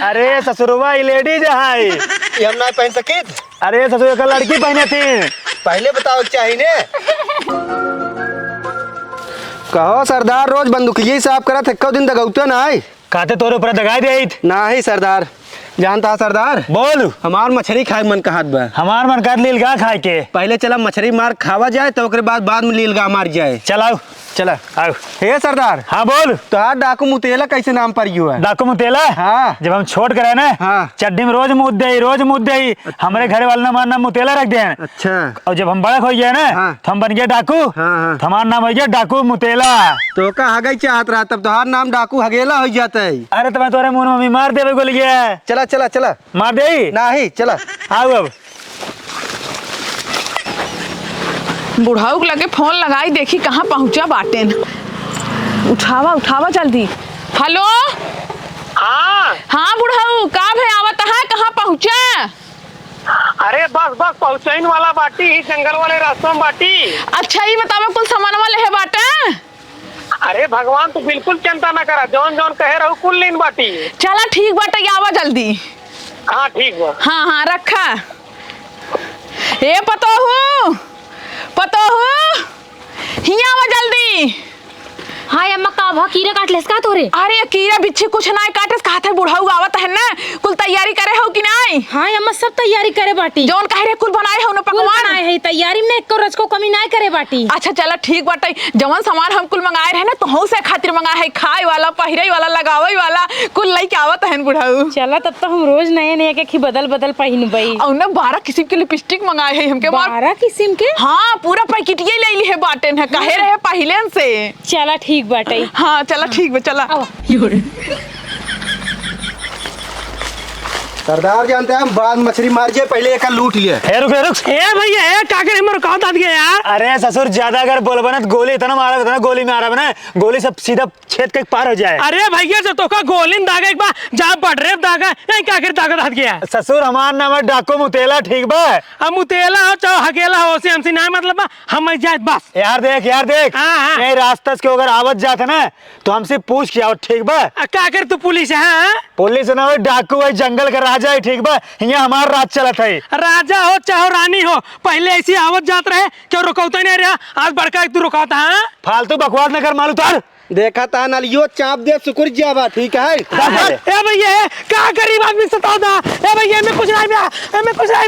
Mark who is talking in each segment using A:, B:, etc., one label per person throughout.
A: अरे ससुरवा लेडीज है
B: ये हम ना पहन सके।
A: अरे ससुर का लड़की पहने थी।
B: पहले बताओ चाहिए ने। कहो सरदार रोज बंदूकिया ही साफ करा थे दिन दगौतो ना है
A: कहते तोरे ऊपर दगाई दे
B: ना ही सरदार। जानता सरदार
A: बोल
B: हमार मछली खाए मन कहत बा।
A: हमार मन कर लीलगा खाए के
B: पहले चला मछली मार खावा जाए तो बाद में लीलगा मार जाए।
A: चलाओ
B: चला
A: आओ।
B: हे सरदार
A: हाँ बोल।
B: तो डाकू मुतेला कैसे नाम पर हुआ है?
A: डाकू मुतेला
B: हाँ।
A: जब हम छोड़ कर ना
B: हाँ।
A: चड्डी में रोज मुद दे हमारे घर वाले ने नाम मुतेला रख दिया।
B: अच्छा।
A: और जब हम बड़ा हो गया ना
B: हाँ।
A: तो हम बन गए डाकू।
B: हाँ।
A: तो हमारा नाम हो गया डाकू मुतेला।
B: तो का हगई चाहत रहा तब तोहार नाम डाकू हगेला हो जाता है।
A: अरे तुम्हें तोरे मुंह में मार देवे को लिया।
B: चला चला चला
A: मार दे
B: ना ही चला
A: आओ अब।
C: बुढ़ाऊ के लगे फोन लगाई देखी कहाँ पहुँचा बाटे। उठावा उठावा जल्दी। हेलो।
D: हाँ
C: हाँ बुढ़ाऊ का भे आवत है कहाँ पहुँचा?
D: अरे बस बस पहुँचने वाला बाटी जंगल वाले रास्तों में बाटी।
C: अच्छा ये बतावा कुल सामान वाले है बाटे।
D: अरे भगवान तू बिल्कुल चिंता न करा जौन जौन कहे रहू कुल लीन बाटी।
C: चला ठीक बाटे आवा जल्दी।
D: हाँ ठीक बा।
C: हाँ हाँ रखा। ए पतोहू हिया आवा जल्दी।
E: हाय अम्मा का भा कीड़ा काट लेस का तोरे?
C: अरे कीड़ा बिच्छी कुछ ना काटस कहत है बुढ़ाऊ आवत है ना कुल तैयारी करे हो कि नहीं?
E: हाय अम्मा सब तैयारी करे बाटी।
C: जौन कह रहे कुल बनाए हो ना पकवान
E: आए है तैयारी में एको रज को कमी नहीं करे बाटी।
C: अच्छा चला ठीक बाटे जवन सामान हम कुल मंगाए रहे ना तो हम से खातिर मंगाए है खाए वाला पहिरे वाला लगावे वाला कुल लेके आवत है बुढ़ाऊ।
E: चला तब तो हम रोज नए नए के बदल बदल पहनबई।
C: और ना 12 किस्म के लिपस्टिक मंगाए है हमके
E: 12 किस्म के।
C: हाँ पूरा पैकेटिए ले ली है बाटे है कहे रहे पहले से।
E: चला ठीक बाटे।
C: हाँ चला ठीक है चला।
B: सरदार जानते हैं हम बाद मछली मार जाए पहले एक लूट लिया।
A: रुक
D: भैया का करे हमर कहां दाद गया यार।
A: अरे ससुर ज्यादा अगर बोलबा ना तो गोली इतना मारा इतना गोली में आ रहा ना गोली सब सीधा छेद के पार हो जाए।
D: अरे भैया से तो का गोली दागा एक बार जा पड़ रे दागा नहीं का करे दागा दाद गया।
A: ससुर हमार नाम है डाकू मुतेला ठीक बा।
D: हम मुतेला हो चाहे हकेला हो से हमसे ना मतलब हम जाए बस।
A: यार देख
D: हाँ।
A: नहीं रास्ता के अगर आवत जाता ना तो हमसे पूछ के आओ ठीक बा।
D: का कर तू पुलिस है?
A: पुलिस ना डाकू है जंगल का राजा है ठीक बा। यहाँ हमारा राज चलत है।
D: राजा हो चाहे रानी हो पहले ऐसी आवत जात रहे क्यों रुकौता नहीं रहा आज बड़का तू रुकाता है।
A: फालतू बकवास न कर मालूम तार।
B: देखा था नलियो चाप दे शुक्र जावा ठीक है।
D: ए भैया का गरीब आदमी सताता। ए भैया मैं कुछ नहीं मैं कुछ नहीं।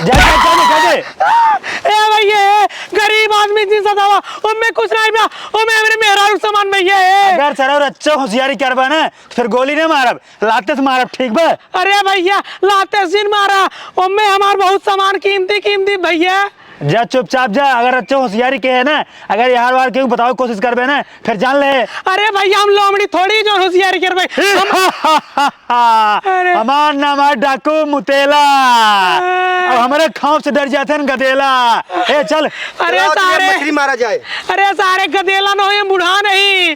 A: जा
D: ए भैया गरीब आदमी जी सतावा और मैं कुछ नहीं ओ मैं मेरे मेहरारू सामान में ये है।
A: अगर सर अच्छा होशियारी करबा ना तो फिर गोली नहीं मारब लाते से मारब ठीक बा।
D: अरे भैया लाते से मारा और मैं हमार बहुत सामान कीमती भैया।
A: जा चुपचाप जा अगर अच्छा होशियारी के है ना अगर यार वार क्यों बताओ कोशिश करबे ना फिर जान ले।
D: अरे भैया हम लोमड़ी थोड़ी जो होशियारी करबे।
A: हमार नाम है डाकू मुतेला और हमारे खौफ से डर जाते हैं गधेला। ए चल।
D: अरे सारे
B: मछली मारा जाए।
D: अरे सारे गधेला न हो बूढ़ा नहीं।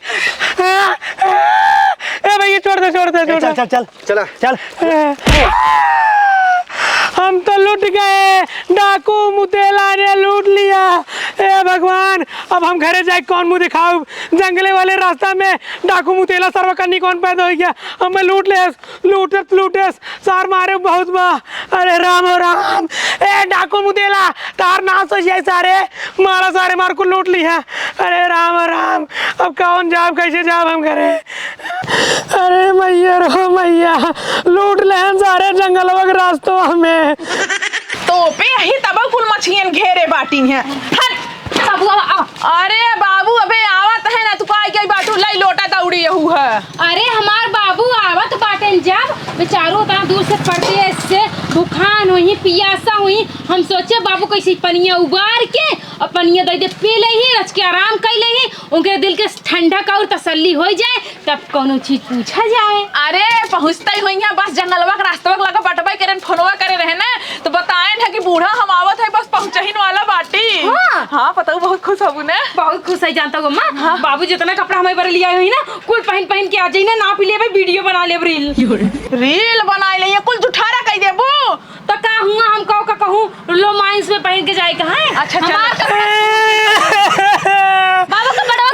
D: ए भैया छोड़ दे
A: चल चल चल
B: चला
A: चल।
D: हम तो लूट गए डाकू मुतेला ने लूट लिया। ए भगवान अब हम घरे जाए कौन मुँह दिखाऊं जंगले वाले रास्ता में डाकू मुतेला सर्व करनी कौन पैदा हो गया। अब मैं लूटे सार मारे बहुत बा। अरे राम हो राम ए डाकू मुतेला तार नाश हो जाए सारे मार को लूट लिया। अरे राम हो राम अब कौन जाब कैसे जाब हम घरे। अरे मैया रो मैया लूट ले सारे जंगल वग रास्तों हमें।
C: तो पे यही तब कुल मछलियां घेरे बाटी हैं।
E: बाबू
C: अरे बाबू अबे आवत है ना तू का के बाटू लाई लोटा दौड़ी यहू है।
E: अरे हमार बाबू आवत बाटन जब बेचारो उतना दूर से पड़ते है इससे भूखान हुई पियासा हुई हम सोचे बाबू कैसे पनिया उबार के और पनिया दे पी ले ही रच के आराम कर ले ही उनके दिल के ठंडा का और तसल्ली हो जाए तब कोनो चीज पूछा जाए।
C: अरे पहुँचता ही हुई बस जंगलवा का रास्ता लगा बटवा करे फोनवा करे रहे ना तो बताए ना कि बूढ़ा हम आवत है बस पहुँचहीन वाला बाटी। हाँ पता बहुत खुश हूँ ना
E: बहुत खुश है जानता हूँ माँ। हाँ। बाबू जितना कपड़ा हमारे बारे लिया हुई ना कुल पहन के आ जाए ना नाप ले वीडियो बना ले
C: रील बना ले कुल जुठारा कह देबू
E: तो का हुआ हम कहूँ लो माइंस में पहन के जाए कहाँ।
C: अच्छा
E: बाबू का बड़ा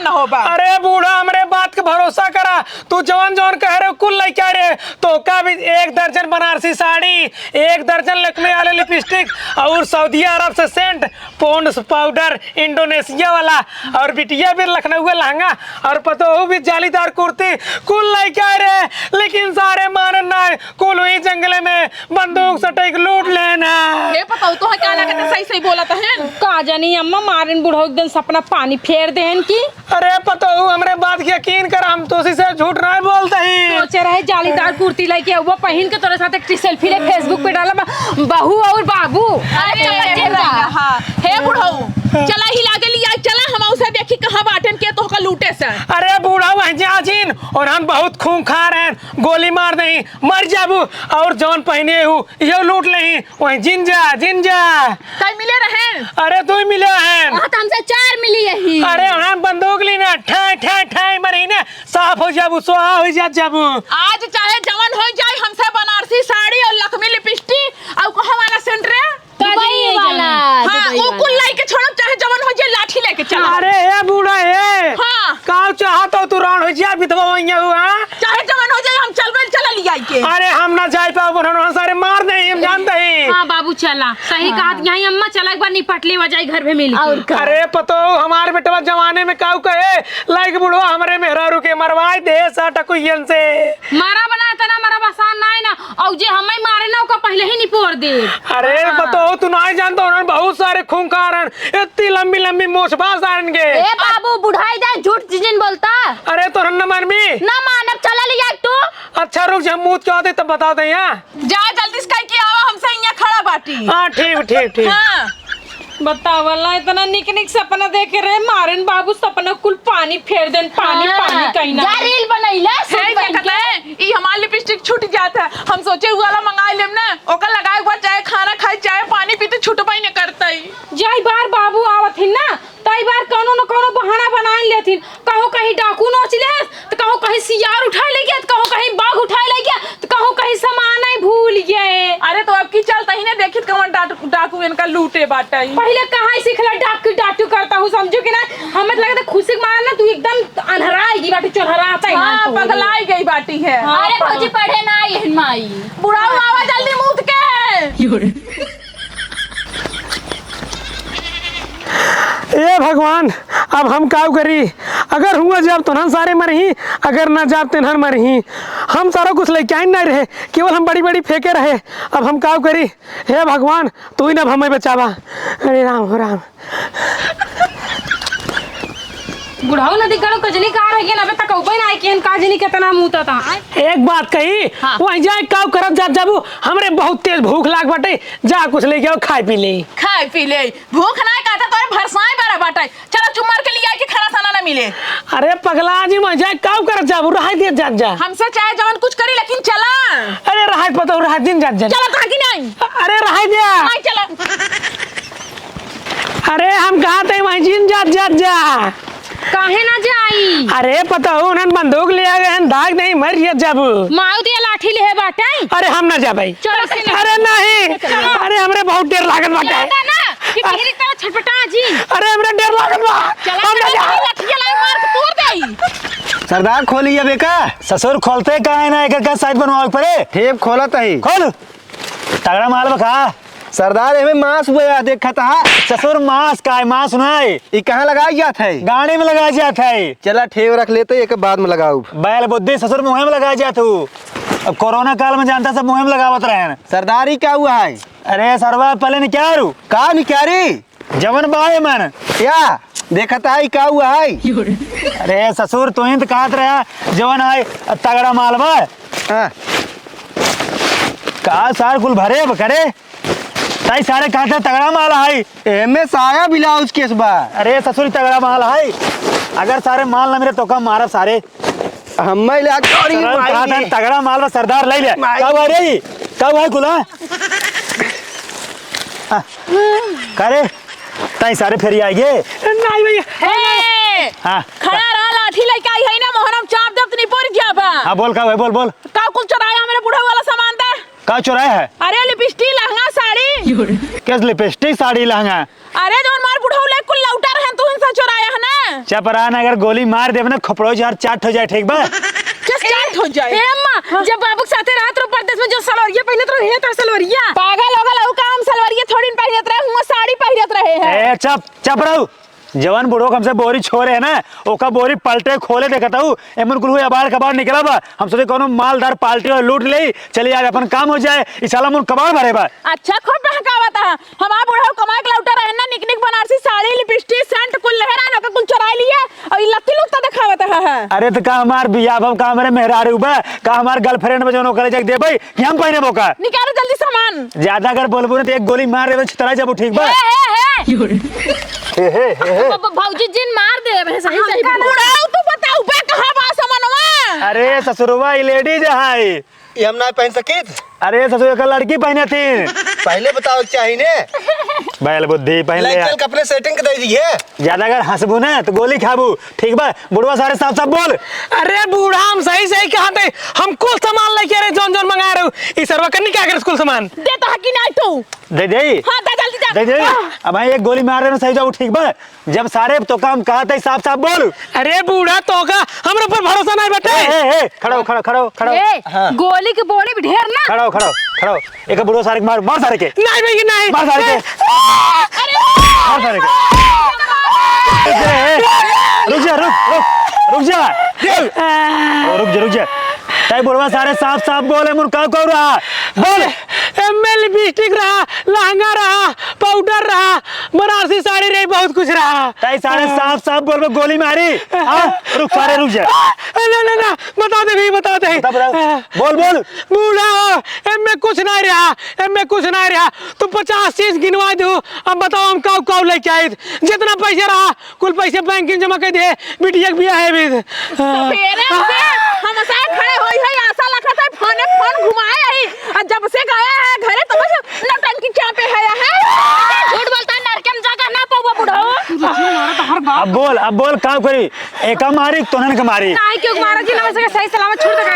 C: ऐसन न होबा।
D: अरे बूढ़ा हमरे बात के भरोसा करा, तू जवन जवन कह रहे हो कुल लइका रे, तो का भी 1 दर्जन बनारसी साड़ी, 1 दर्जन लकमे वाले लिपस्टिक और सऊदी अरब से सेंट, पॉन्ड्स पाउडर इंडोनेशिया वाला, और बिटिया भी लखनऊ का लहंगा, और पतो भी जालीदार कुर्ती, कुल लइका रे। लेकिन सारे मानन ना, कुल हुई जंगले में बंदूक सटे लूट लेना।
C: ये पता तो क्या लगता है, सही सही बोला था है
E: का जानी अम्मा मारन बूढ़ो एकदम सपना पानी फेर देहन की।
D: अरे पतो हमरे बात की यकीन कर, हम तो उसी से झूठ नहीं बोलते ही।
E: सोचे रहे जालीदार कुर्ती लेके वो पहन के तोरे साथ एक सेल्फी ले फेसबुक पे डाला बहू और बाबू।
C: हे बुढ़ऊ चला हिला के लिया, चला हम उसे देखी कहां बाटन के तो का लूटे से।
D: अरे बूढ़ा वहीं जाजिन, और हम बहुत खूंखार हैं, गोली मार नहीं मर जाबू, और जौन पहने हूँ ये लूट नहीं, वहीं जिन जा
C: कई मिले रहे।
D: अरे तू ही मिले हैं।
E: तो हमसे 4 मिली यही।
D: अरे हम बंदूक ली ना, ठाई ठाई ठाई मरी ना, साफ हो जाबू, सुहा हो जाबू।
C: आज चाहे जवन हो जाए, हमसे बनारसी साड़ी और लखमी लिपस्टिक और कहां वाला सेंट रे
E: दुबई वाला।
C: हां वो कुल लाई के छोड़, चाहे जवन हो जाए लाठी लेके चला।
D: अरे हे बूढ़ा हे,
C: हाँ
D: का चाहत हो तू रान हो जा विधवा वहीं हुआ।
C: चाहे जवन हो जाए, हम चला लिया के।
D: अरे हम ना जाए पाओ, सारे मार नहीं, हम जानते ही।
E: हाँ बाबू चला, सही कहा यही अम्मा चला, एक बार निपट ले वजाई घर में मिल के।
D: अरे पतो हमारे बेटवा जमाने में काऊ कहे लाइक बुढ़वा हमरे मेहरारू के मरवाई दे टकुयन से।
E: मारा बना तना मारा बसान नहीं ना, और जे हमें मारे ना का पहले ही निपोर दे।
D: अरे पतो तू नहीं जानता, उन्होंने बहुत सारे खूंखार हैं, इतनी लंबी लंबी मोछबाज आन के।
E: ए बाबू बुढ़ाई दे, झूठ जिन बोलता।
D: अरे तो न मानबी
E: ना मानब, चला लिया तू।
D: अच्छा रुक जा, मुँह क्या होते तब बता दे।
C: जा जल्दी से की आवा, हमसे यहाँ खड़ा बाटी।
D: हाँ ठीक
C: हाँ
E: बतावला इतना निक निक सपना देख रहे मारन बाबू, सपना कुल पानी फेर देन, पानी कहीं ना। रील बनैला
C: है क्या कहता है, ई हमार लिपस्टिक छूट जाता है, हम सोचे वाला मंगा लेम ना, ओकर लगाए बाद चाहे खाना खाए चाहे पानी पीते छूटबा ही न करतई।
E: जाई बार बाबू आवथिन ना, तई बार कोनो न कोनो बहाना बनाई लेथिन, कहो कहीं डाकू नोच ले, तो कहो कहीं सियार उठा ले गया, तो कहो कहीं बाघ उठा ले गया, तो कहो कहीं सामान ही भूल गए।
C: अरे तो अब की चलता ही ना, देखित कौन डाकू इनका लूटे बाटाई।
E: पहले कहाँ सीखला डाकू करता हूँ, समझो कि ना, हमें लगा था खुशी मार ना, तू एकदम अनहराएगी बाटी, चढ़राता है।
C: हाँ पगलाई गई बाटी है।
E: अरे फौजी पढ़े ना आई माई,
C: बुढ़ा आवा जल्दी मुँह के।
D: ए भगवान अब हम काऊ करी, अगर हुआ जाब तो सारे मरही, अगर ना जाब तो मरही। हम सारा कुछ लेके आए नहीं रहे, केवल हम बड़ी बड़ी फेंके रहे, अब हम काऊ करी। हे भगवान तू ही ना हमें बचावा। अरे राम हो राम।
E: बुढ़ाऊ नदी गड़ो कजली कहा रही ना, अबे तक ऊपर ना आई केन काजनी कितना मुंहता था।
D: एक बात कही,
E: हाँ।
D: वहीं जाए काऊ करत जाबू, हमरे बहुत तेज भूख लाग बाटे, जा कुछ लेके आओ खाए पी ले।
C: खाए पी ले, भूख ना कहता तो भरसाई बारा बाटाई, चलो चुम्मार के लिए आके खाना साना ना मिले।
D: अरे पगला जी वहीं जाए काऊ करत जाबू, रहा दे जा।
C: हमसे चाहे जवन कुछ करी, लेकिन चला।
D: अरे रहा पता रहा दिन जा
C: चला था कि नहीं?
D: अरे रहा दिया।
C: नहीं चला।
D: अरे हम कहा थे वहीं जिन जा।
E: काहे ना जाई?
D: अरे पता हो उन्होंने बंदूक ले आ गए हैं, दाग नहीं मर रिया जब।
E: माऊ दिया लाठी ले बाटे।
D: अरे हम ना जा भाई।
E: चलो सीने।
D: अरे नहीं, अरे हमरे बहुत देर लागत बाटे।
E: चला ना कि मेरी तरह छटपटा जी।
D: अरे हमरे देर लागत बा।
C: चला
D: हम ना जा।
C: लाठी लाई मार के तोड़ देई।
B: सरदार खोली है बेका।
A: ससुर खोलते का है ना, एक का साइड बनवाओ पड़े।
B: ठेप खोला तही।
A: खोल तगड़ा माल बका।
B: सरदार एमे मांस हुआ देखा था।
A: ससुर मांस का है, मांस सुनाए
B: ये कहाँ लगाई जात है?
A: गाड़ी में लगा जाता है।
B: चला ठेव रख लेते, एक बाद में लगाऊ।
A: बैल बुद्धि ससुर मुँह में लगा जा तू। अब कोरोना काल में जानता सब मुँह में लगावत रहे।
B: सरदार ही क्या हुआ है?
A: अरे सरवा पहले ने क्या रू
B: का निकारी
A: जवन बाए मन
B: क्या देखा था क्या हुआ है?
A: अरे ससुर तू ही तो कहत रहा जवन है तगड़ा माल बा।
B: हाँ।
A: का सार कुल भरे करे ताई सारे कहते तगड़ा माल है।
B: एमे साया ब्लाउज केस बा।
A: अरे ससुर तगड़ा माल है, अगर सारे माल ना मेरे तो कम मारब सारे।
B: हम
A: तगड़ा माल बा सरदार ले ले। कब आ रही कब है कुला करे ताई सारे फेरी आएंगे।
D: नहीं भैया।
A: हाँ
C: खड़ा रहा, लाठी लेके आई है ना, मोहरम चाप जब नहीं पड़ गया बा।
A: हाँ बोल का बोल
C: का कुछ चुराया मेरे बूढ़े वाला सामान था?
A: का चुराया है?
C: अरे लिपस्टिक लहंगा साड़ी।
A: किस लिपस्टिक साड़ी लहंगा?
C: अरे जो मार बूढ़ा ले कुल लौटा रहे तू इनसे चुराया है ना।
A: चपरान अगर गोली मार देव ना खपड़ो यार चाट हो जाए ठीक बा
C: स्टार्ट हो जाए।
E: ए अम्मा जब बाबू के साथे रात रो परदेश में जो सलवरिया पहनत रहे तो सलवरिया
C: पागल हो गल काम सलवारिया थोड़ी पहिरत रहे हुआ साड़ी पहिरत रहे हैं।
A: ए चप रहो जवान बुढ़ो हमसे बोरी छोड़े है ना ओका बोरी पलटे खोले देखता हूँ एमन कुल हुए अबार कबार निकला बा हम सोचे कोनो मालदार पाल्टी और लूट ले चलिए यार अपन काम हो जाए इस साला मुन कबाड़ भरे बा।
C: अच्छा खूब बहकावत है हमारा बुढ़ा कमाई के लौटा रहे ना निक निक बनारसी साड़ी लिपस्टिक सेंट कुल लहरा ना कुल चुरा लिया और लत्ती लुत्ता दिखावत है।
A: अरे तो का हमार बियाह भव का हमारे मेहरारू बा का हमार गर्लफ्रेंड में जो करे जाके दे भाई कि हम पहने बोका
C: निकालो जल्दी सामान।
A: ज्यादा अगर बोलबो ना तो एक गोली मार देवे छितरा जब ठीक बा।
E: भौजी जिन मार दे सही सही
C: बुढ़ाऊ तू बताऊ बे कहां बा सामानवा।
A: अरे ससुरवा ई लेडीज है
B: ये हम ना पहन सकित
A: अरे ससुर का लड़की पहने थी
B: पहले बताओ चाहिए ने
A: बैल बुद्धि पहले
B: चल कपड़े सेटिंग कर दीजिए।
A: ज्यादा अगर हंसबू ना तो गोली खाबू ठीक बा बुढ़वा सारे साफ साफ बोल।
D: अरे बूढ़ा हम सही सही कहते हम कुल सामान लेके रहे जोन जोन मंगा रहे हो इस सरवा करनी क्या करे कुल सामान
C: देता है कि नहीं तू
A: दे दे
C: हां दे जल्दी जा
A: दे दे अब भाई एक गोली मार रहे ना सही जाओ ठीक बा जब सारे तो काम कहा था साफ साफ बोल।
D: अरे बूढ़ा तो का हमरे ऊपर भरोसा नहीं बेटे
A: खड़ो खड़ो खड़ो खड़ो
E: गोली के बोली भी ढेर ना
A: खड़ो खड़ो खड़ो एक बुढ़ो सारे मार मार सारे के
D: नहीं भैया नहीं
A: मार सारे के मार सारे के रुक जा रुक जा रुक जा ताई बुढ़वा सारे साफ साफ बोले मुन का कह रहा बोल
D: एमएल लिपस्टिक रहा लहंगा रहा पाउडर रहा बनारसी साड़ी रही बहुत कुछ रहा
A: ताई सारे साफ साफ बोल गोली मारी रुक सारे रुक जा
D: ना बता दे भैया बता दे
A: बोल बोल
D: बूढ़ा एमे कुछ नहीं रहा तू 50 चीज गिनवा दो अब बताओ हम काउ काउ लेके आए जितना पैसा रहा कुल पैसे बैंक में जमा कर दे बिटिया भी है भी
C: हम साथ खड़े होई है आशा लगा था फोन घुमाए आई और जब से गया है घरे तो बस नौटंकी क्या पे है
E: झूठ बोलता है नरकम जगह ना पाऊंगा बूढ़ा
A: अब बोल काम करी एका मारी तोहन के मारी
E: नहीं क्यों मारा जी ना सही सलामत छोड़ दे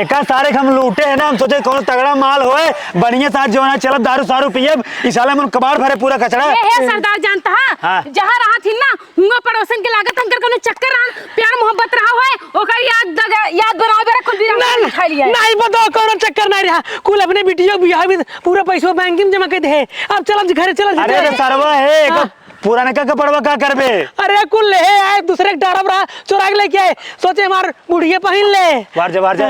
A: एका सारे हम लूटे है ना हम सोचे कौन तगड़ा माल होए बढ़िया साथ जो ना चलब दारू सारू पिए इस साल मन कबाड़ भरे पूरा कचड़ा
E: ए सरदार जानता
A: हाँ।
E: है जहां रहा थी ना हुआ पड़ोसन के लागत अंकर कोनो चक्कर रहा प्यार मोहब्बत रहा होए ओकर याद बनावे कुल भी खा लिया
D: नहीं बताओ कौन चक्कर नहीं रहा कुल अपने बिटिया भी है पूरा पैसा बैंक में जमा कर दे अब चल घर चल
A: अरे सरवा है पुराने का कपड़वा का करबे
D: अरे कुल ले आए दूसरे के डारा बरा चुरा के लेके आए सोचे हमार बुढ़िया पहन ले
A: बाहर जा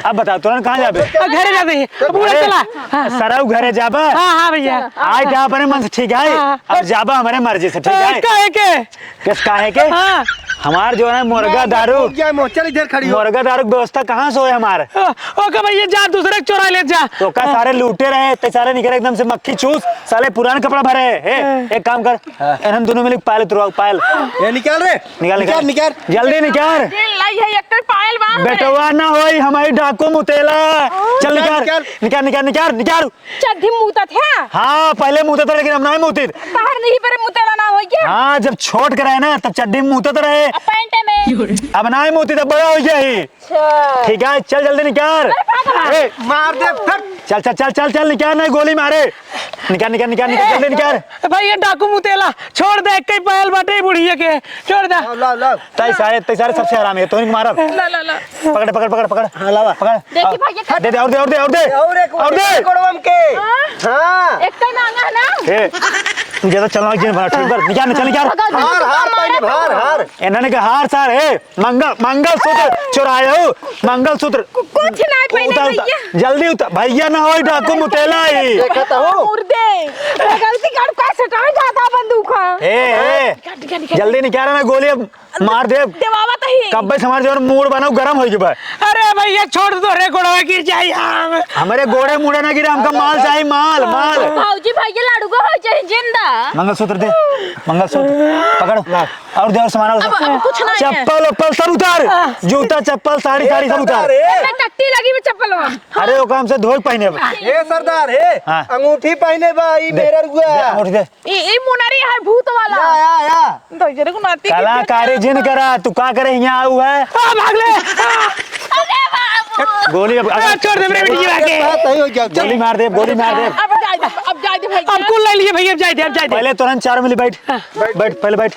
A: अब बताओ तुरंत कहाँ जाबे
D: घरे जाते हैं पूरा चला
A: सराउ घरे जाबा
D: हाँ भैया
A: आज जा अपने मन से ठीक है अब जाबा हमारे मर्जी से ठीक है
D: काहे के
A: किस काहे के
D: हाँ
A: हमार जो है मुर्गा दारू
B: चल इधर खड़ी हो।
A: मुर्गा दारू की व्यवस्था कहाँ से हो हमारे
D: ओके भैया जा दूसरे के चुरा ले जा
A: तो का सारे लूटे रहे ते सारे निकले एकदम से मक्खी चूस साले पुराने कपड़ा भरे एक काम कर हम दोनों मिलके पायल तुरवाओ पायल
B: ये निकाल रे
A: निकाल जल्दी निकाल
C: लाई है एक पायल बांध
A: बेटवा ना होई हमारी डाकू मुतेला चल निकाल
C: चड्ढी मुतत है
A: हाँ पहले मुतत रहे लेकिन हम नहीं मुतित
C: बाहर नहीं पर मुतेला ना होई क्या
A: हाँ जब छोट कर ना तब चड्डी मुतत रहे
C: पैंटे में
A: अब नहीं मुती तब बड़ा हो जाए ठीक है चल जल्दी निकाल
B: मार दे
A: चल निकाल नहीं गोली मारे निकाल जल्दी निकाल
D: भाई ये डाकू मुतेला छोड़ दे कई पायल बाटे बुढ़िया के छोड़ दे
B: लाओ
A: ताई सारे सबसे आराम है तो नहीं मारा
C: ला
A: पकड़ हाँ लावा पकड़
C: देखी भाई
A: दे और दे
B: कोड़वम के हां
C: एक टाइम आना है ना
A: ज्यादा चलना जिन बना ठीक कर निकाल
B: हार पहले हार
A: इन्होंने कहा हार सार है मंगल सूत्र चुराए हो मंगल सूत्र
C: कुछ नहीं पहने भैया
A: जल्दी उतर भैया ना हो डाकू मुतेला ही
B: देखता हूं
C: मुर्दे गलती कर कैसे टाइम जाता बंदूक
A: जल्दी निकाल ना गोली अब मार दे
C: देवावा तही
A: कब भाई समाज और मूड बनाओ गरम हो गया
D: अरे भैया छोड़ दो रे गोड़वा गिर जाए हम
A: हमारे गोड़े मुड़े ना गिरे हमका माल चाहिए माल
C: भाऊजी भैया लाडू को हो चाहिए जिंदा
A: मंगलसूत्र दे मंगलसूत्र पकड़ और दे और सामान
C: अब कुछ नहीं है
A: चप्पल उप्पल सब उतार जूता चप्पल साड़ी सब उतार
C: मैं टट्टी लगी में चप्पल में
A: अरे वो काम से धोई पहने
B: ए सरदार है
A: हाँ।
B: अंगूठी पहने बा ई मेरा रुआ
A: अंगूठी दे
C: ई मुनरी है भूत वाला
B: या
C: तो जरे को नाती
A: कलाकारी जिन करा तू का करे यहाँ आऊ है
D: भाग ले
C: अरे बाबू
A: गोली अब
D: छोड़ दे मेरे बेटी के
B: सही हो गया
A: गोली मार दे, गोली मार दे।
C: अब जाए दे भैया।
D: अब कुल ले लिए भैया, अब जाए दे, अब जाए दे।
A: पहले तुरंत 4 मिली बैठ, बैठ पहले बैठ।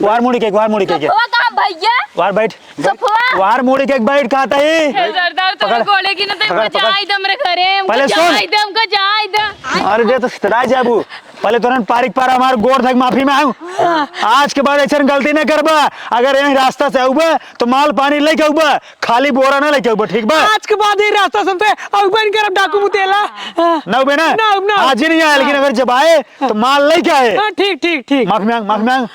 A: वार मुड़ी के, वार मुड़ी के,
E: सफवा कहाँ भैया?
A: वार बैठ,
E: सफवा
A: वार मुड़ी के बैठ कहा था ये।
E: सरदार तो
A: पकड़।
E: गोले की ना तो
A: पकड़, पकड़।
E: जाई दम रे घरे
A: पहले
E: हमको
A: सुन।
E: जाई दे, हमको जाई दे।
A: अरे दे तो सदा जाबू। पहले तुरंत पारिक पारा हमार गोड़ धक माफी में आऊं। आज के बाद ऐसा गलती न करबा। अगर यही रास्ता से आऊबा तो माल पानी लेके आऊबा, खाली बोरा न लेके आऊबा, ठीक बा?
D: आज के बाद ये रास्ता सुनते अब बन कर अब डाकू मुतेला।
A: ना बे ना,
D: ना।
A: आज ही नहीं आया, लेकिन अगर जब आए तो माल लेके आए।
D: हाँ, ठीक ठीक ठीक।
A: माफी मांग, माफी मांग।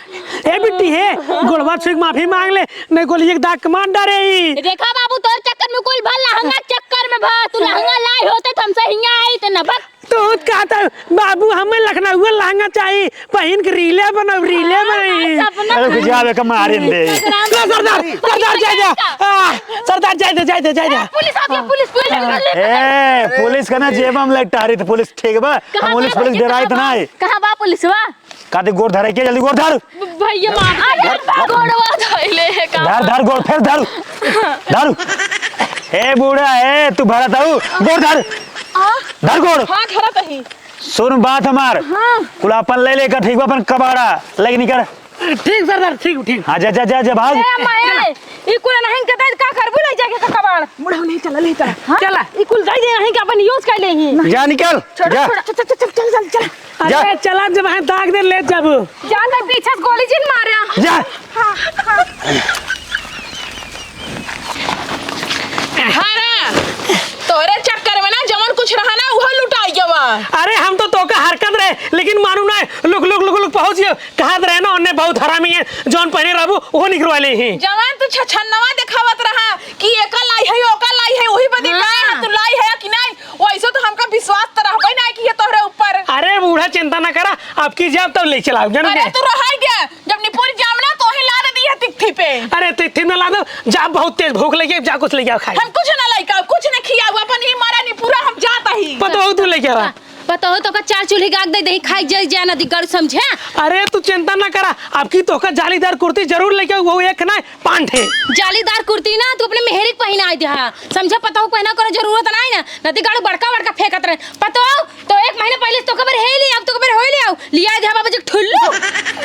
D: ए बिट्टी है गोलवा छुक माफी मांग ले, नहीं गोली एक दाग कमान डारे ही।
E: देखा बाबू तोर चक्कर में कुल भल लहंगा चक्कर में भा तू लहंगा लाई होते तो हमसे हिंगा आई तो न भग।
D: तो कहता बाबू हमें लखनऊ लहंगा चाहिए, पहन के रीले बनाओ, रीले बनाई।
A: अरे गुजावे का मारे दे।
D: सरदार सरदार जाए जा, सरदार जाए दे, जाए दे, जाए जा।
E: पुलिस आ गया, पुलिस पुलिस।
A: ए पुलिस का ना जेब हम लग टारी, तो पुलिस ठीक बा? हम पुलिस पुलिस डराई तो ना है।
E: कहां बा पुलिसवा?
A: काते गोड़ धरे के, जल्दी गोड़ धर,
E: भैया मार गोड़वा धइले का।
A: धर धर गोड़, फिर धर धर। ए बूढ़ा है तू भरत आऊ, गोड़ धर, धर गोड़।
C: हाँ खड़ा तही।
A: सुन बात हमार, कुलापन ले लेकर ठीक बा, अपन कबाड़ा लेके निकर।
D: ठीक सरदार, ठीक ठीक।
A: हाँ जा जा जा जा भाग।
E: ए माया ई कुल नहीं के दे का करबू ले जाके का कबाड़।
C: मुड़ा नहीं चला, ले चला।
D: चला
E: ई कुल दे दे नहीं के अपन यूज कर ले ही।
A: जा निकल, जा
C: चल चल चल चल चल चल।
A: जा।
D: अरे चला जब है दाग दे ले जब।
E: जान तक पीछे से गोली जिन मारा।
A: जा।
C: तोरे चक्कर में ना जमन कुछ रहा ना वह लुटाई गवा।
D: अरे हम तो का हरकत रहे, लेकिन मानू ना लुक लुक लुक लुक पहुंच गए। कहा रहे ना उन्हें बहुत हरामी है, जौन पहने रहबू वो निकलवा ले ही।
C: जवान तू छछन्नवा दिखावत रहा कि एका लाई है ओका लाई है, वही बदे का तू लाई है कि नहीं। वैसे तो हमका विश्वास त रहबे नहीं कि ये तोहरे ऊपर।
D: अरे बूढ़ा चिंता ना करा, आपकी जाब तब ले चलाओ जन
C: अरे तू रहाई गया जब निपुर जामना तो ही ला दी है तिथि पे।
D: अरे तिथि में ला दो, जाब बहुत तेज भूख लगी, जा कुछ लेके आओ खाए।
C: हम कुछ ना लाइका, कुछ न खिया हुआ अपन ही मारा नहीं पूरा हम जाता ही।
D: पता हो तू लेके आ।
E: बताओ तो का चार चूल्हे गाग दे दही खाई जाए जाना दिगड़ समझे।
D: अरे तू चिंता ना करा, आपकी तो का जालीदार कुर्ती जरूर लेके आओ, वो एक ना 5 ठे।
E: जालीदार कुर्ती ना तू अपने मेहरी पहना आई दे समझा। पता हो पहना करे जरूरत नहीं ना, नदी गाड़ू बड़का बड़का फेंकत रहे। पता हो तो 1 महीने पहले तो खबर है ले, अब तो खबर होई ले आओ लिया दे बाबा जी ठुल्लू।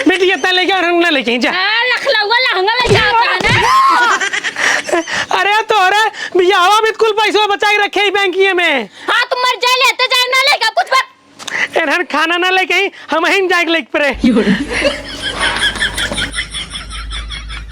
D: बेटी इतना लेके और हम ना लेके जा।
E: लखलऊआ लहंगा ले जाता है ना।
D: अरे तो अरे बियाहवा में कुल पैसा बचा के रखे बैंकिए में।
E: हां तुम मर जाए लेते जाए ना लेगा कुछ बात।
D: एनहन खाना ना लेके ही हम ही जाके लेके पड़े।